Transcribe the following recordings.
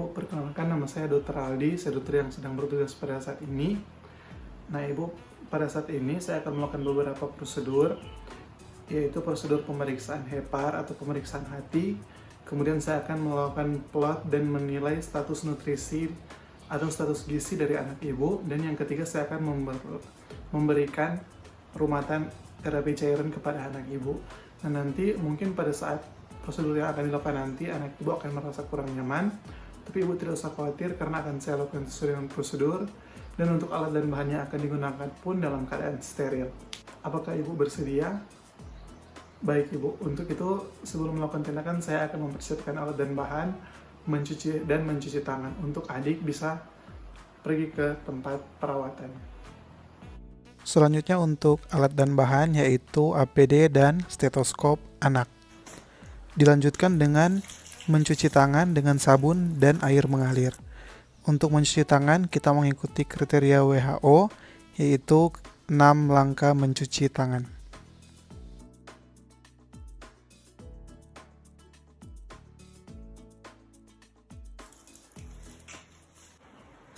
Ibu, perkenalkan nama saya Dr. Aldi, saya dokter yang sedang bertugas pada saat ini. Nah Ibu, pada saat ini saya akan melakukan beberapa prosedur, yaitu prosedur pemeriksaan hepar atau pemeriksaan hati. Kemudian saya akan melakukan plot dan menilai status nutrisi atau status gizi dari anak Ibu. Dan yang ketiga saya akan memberikan rumatan terapi cairan kepada anak Ibu. Nah nanti mungkin pada saat prosedur yang akan dilakukan nanti anak Ibu akan merasa kurang nyaman, tapi Ibu tidak usah khawatir karena akan saya lakukan sesuai dengan prosedur, dan untuk alat dan bahannya akan digunakan pun dalam keadaan steril. Apakah Ibu bersedia? Baik Ibu, untuk itu sebelum melakukan tindakan saya akan mempersiapkan alat dan bahan, mencuci tangan untuk adik bisa pergi ke tempat perawatan. Selanjutnya untuk alat dan bahan yaitu APD dan stetoskop anak. Dilanjutkan dengan mencuci tangan dengan sabun dan air mengalir. Untuk mencuci tangan kita mengikuti kriteria WHO yaitu 6 langkah mencuci tangan.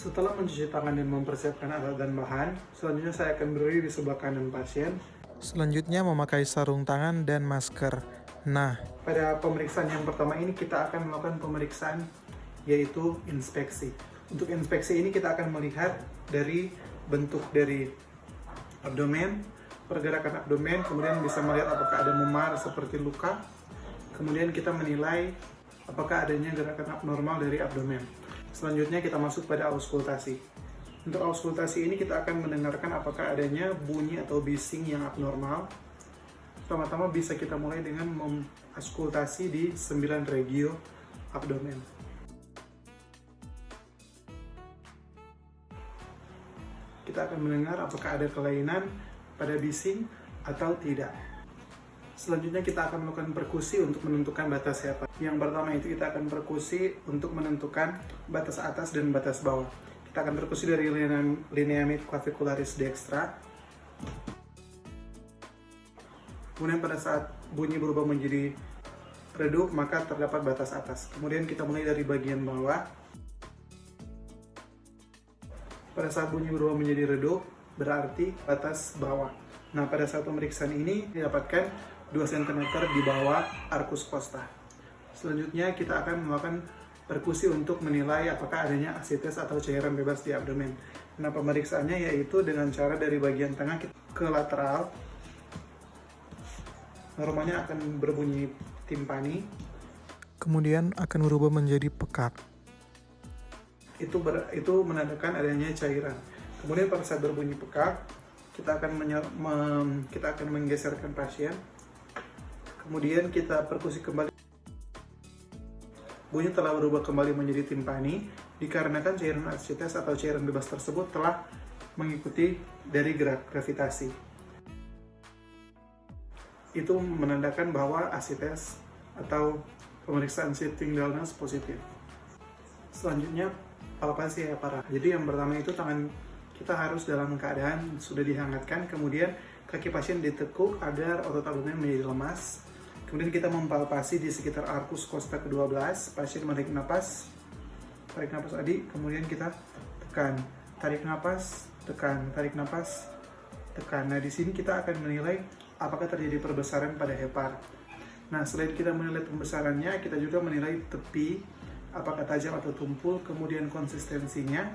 Setelah mencuci tangan dan mempersiapkan alat dan bahan, selanjutnya saya akan berdiri di sebelah kanan pasien. Selanjutnya memakai sarung tangan dan masker. Nah, pada pemeriksaan yang pertama ini kita akan melakukan pemeriksaan yaitu inspeksi. Untuk inspeksi ini kita akan melihat dari bentuk dari abdomen, pergerakan abdomen, kemudian bisa melihat apakah ada memar seperti luka. Kemudian kita menilai apakah adanya gerakan abnormal dari abdomen. Selanjutnya kita masuk pada auskultasi. Untuk auskultasi ini kita akan mendengarkan apakah adanya bunyi atau bising yang abnormal. Pertama-tama bisa kita mulai dengan mengauskultasi di 9 regio abdomen. Kita akan mendengar apakah ada kelainan pada bising atau tidak. Selanjutnya kita akan melakukan perkusi untuk menentukan batas hepar. Yang pertama itu kita akan perkusi untuk menentukan batas atas dan batas bawah. Kita akan perkusi dari lineamid clavicularis dextra. Kemudian pada saat bunyi berubah menjadi redup, maka terdapat batas atas. Kemudian kita mulai dari bagian bawah. Pada saat bunyi berubah menjadi redup, berarti batas bawah. Nah, pada saat pemeriksaan ini didapatkan 2 cm di bawah arcus costa. Selanjutnya kita akan melakukan perkusi untuk menilai apakah adanya asites atau cairan bebas di abdomen. Nah, pemeriksaannya yaitu dengan cara dari bagian tengah ke lateral. Normalnya akan berbunyi timpani. kemudian akan berubah menjadi pekat. Itu menandakan adanya cairan. Kemudian pada saat berbunyi pekat, kita akan menggeserkan pasien. Kemudian kita perkusi kembali. Bunyi telah berubah kembali menjadi timpani dikarenakan cairan asites atau cairan bebas tersebut telah mengikuti dari gerak gravitasi. Itu menandakan bahwa asites atau pemeriksaan shifting dullness positif. Selanjutnya palpasi hepar. Jadi yang pertama itu tangan kita harus dalam keadaan sudah dihangatkan, kemudian kaki pasien ditekuk agar otot abdomen menjadi lemas. Kemudian kita mempalpasi di sekitar arcus costa ke-12, pasien menarik napas adik, kemudian kita tekan, tarik napas, tekan, tarik napas, tekan. Nah di sini kita akan menilai apakah terjadi perbesaran pada hepar. Nah selain kita menilai pembesarannya, kita juga menilai tepi, apakah tajam atau tumpul, kemudian konsistensinya,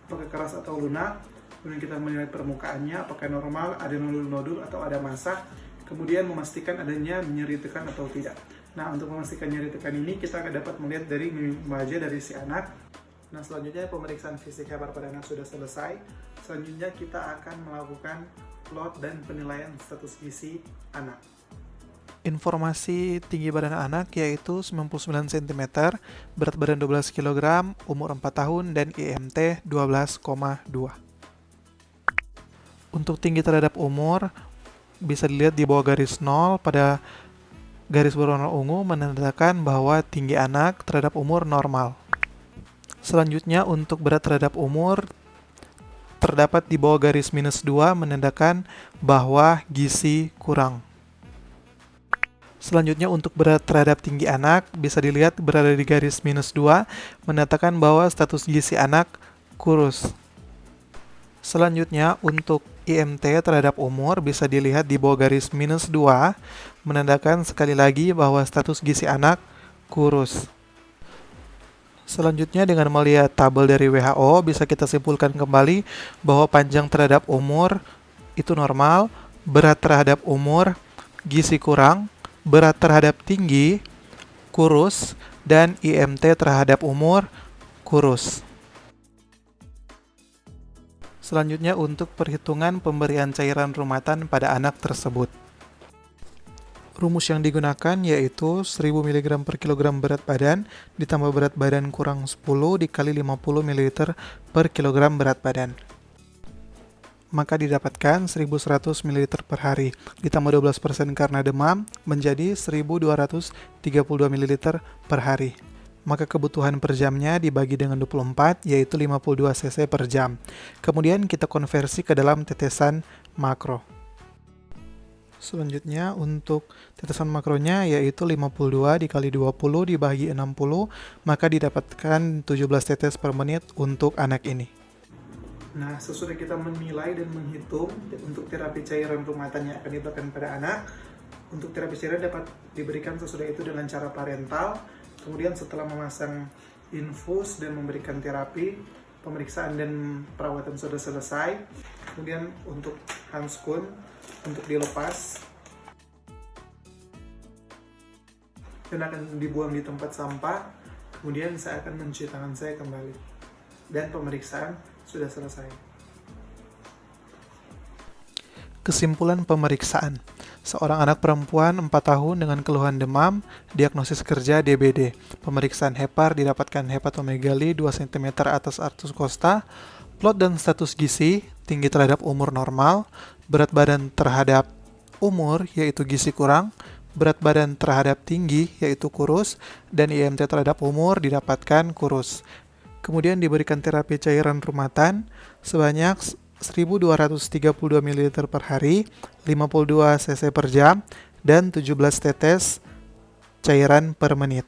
apakah keras atau lunak, kemudian kita menilai permukaannya, apakah normal, ada nodul-nodul atau ada massa, kemudian memastikan adanya nyeri tekan atau tidak. Nah, untuk memastikan nyeri tekan ini kita akan dapat melihat dari wajah dari si anak. Nah, selanjutnya pemeriksaan fisik hepar pada anak sudah selesai. Selanjutnya kita akan melakukan plot dan penilaian status gizi anak. Informasi tinggi badan anak yaitu 99 cm, berat badan 12 kg, umur 4 tahun, dan IMT 12,2. Untuk tinggi terhadap umur, bisa dilihat di bawah garis 0 pada garis berwarna ungu menandakan bahwa tinggi anak terhadap umur normal. Selanjutnya untuk berat terhadap umur terdapat di bawah garis -2 menandakan bahwa gizi kurang. Selanjutnya untuk berat terhadap tinggi anak, bisa dilihat berada di garis -2, menandakan bahwa status gizi anak kurus. Selanjutnya untuk IMT terhadap umur bisa dilihat di bawah garis -2, menandakan sekali lagi bahwa status gizi anak kurus. Selanjutnya dengan melihat tabel dari WHO bisa kita simpulkan kembali bahwa panjang terhadap umur itu normal, berat terhadap umur gizi kurang, berat terhadap tinggi kurus, dan IMT terhadap umur kurus. Selanjutnya untuk perhitungan pemberian cairan rumatan pada anak tersebut. Rumus yang digunakan yaitu 1000 mg per kilogram berat badan ditambah berat badan kurang 10 dikali 50 ml per kilogram berat badan. Maka didapatkan 1100 ml per hari ditambah 12% karena demam menjadi 1232 ml per hari. Maka kebutuhan per jamnya dibagi dengan 24 yaitu 52 cc per jam. Kemudian kita konversi ke dalam tetesan makro. Selanjutnya untuk tetesan makronya yaitu 52 dikali 20 dibagi 60, maka didapatkan 17 tetes per menit untuk anak ini. Nah, sesudah kita menilai dan menghitung untuk terapi cairan rumatan yang akan diberikan pada anak, untuk terapi cairan dapat diberikan sesudah itu dengan cara parental. Kemudian setelah memasang infus dan memberikan terapi, pemeriksaan dan perawatan sudah selesai. Kemudian untuk handskun untuk dilepas dan akan dibuang di tempat sampah. Kemudian saya akan mencuci tangan saya kembali dan pemeriksaan sudah selesai. Kesimpulan pemeriksaan. Seorang anak perempuan 4 tahun dengan keluhan demam, diagnosis kerja DBD. Pemeriksaan hepar didapatkan hepatomegali 2 cm atas artus costa, plot dan status gizi, tinggi terhadap umur normal, berat badan terhadap umur yaitu gizi kurang, berat badan terhadap tinggi yaitu kurus, dan IMT terhadap umur didapatkan kurus. Kemudian diberikan terapi cairan rumatan sebanyak 1232 ml per hari, 52 cc per jam, dan 17 tetes cairan per menit.